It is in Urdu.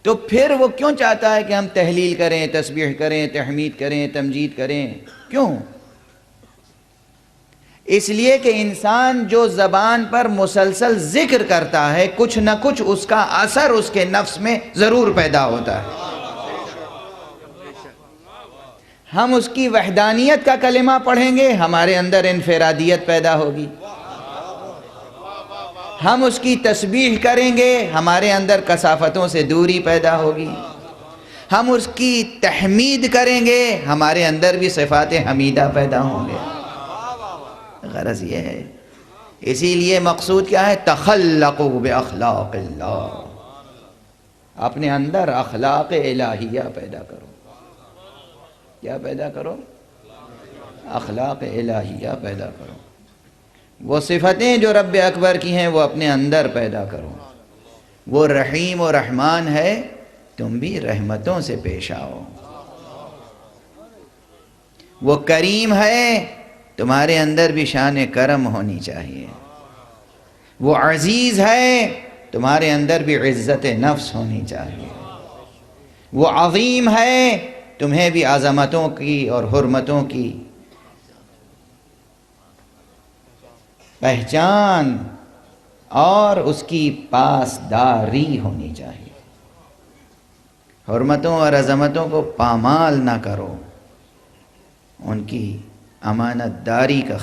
تو پھر وہ کیوں چاہتا ہے کہ ہم تحلیل کریں، تسبیح کریں، تحمید کریں، تمجید کریں؟ کیوں؟ اس لیے کہ انسان جو زبان پر مسلسل ذکر کرتا ہے، کچھ نہ کچھ اس کا اثر اس کے نفس میں ضرور پیدا ہوتا ہے۔ ہم اس کی وحدانیت کا کلمہ پڑھیں گے، ہمارے اندر انفرادیت پیدا ہوگی۔ ہم اس کی تسبیح کریں گے، ہمارے اندر کثافتوں سے دوری پیدا ہوگی۔ ہم اس کی تحمید کریں گے، ہمارے اندر بھی صفات حمیدہ پیدا ہوں گے۔ غرض یہ ہے، اسی لیے مقصود کیا ہے؟ تخلقوا باخلاق اللہ، اپنے اندر اخلاق الہیہ پیدا کرو۔ کیا پیدا کرو؟ اخلاق الہیہ پیدا کرو۔ وہ صفتیں جو رب اکبر کی ہیں وہ اپنے اندر پیدا کرو۔ وہ رحیم و رحمان ہے، تم بھی رحمتوں سے پیش آؤ۔ وہ کریم ہے، تمہارے اندر بھی شان کرم ہونی چاہیے۔ وہ عزیز ہے، تمہارے اندر بھی عزت نفس ہونی چاہیے۔ وہ عظیم ہے، تمہیں بھی عظمتوں کی اور حرمتوں کی پہچان اور اس کی پاسداری ہونی چاہیے۔ حرمتوں اور عظمتوں کو پامال نہ کرو، ان کی امانت داری کا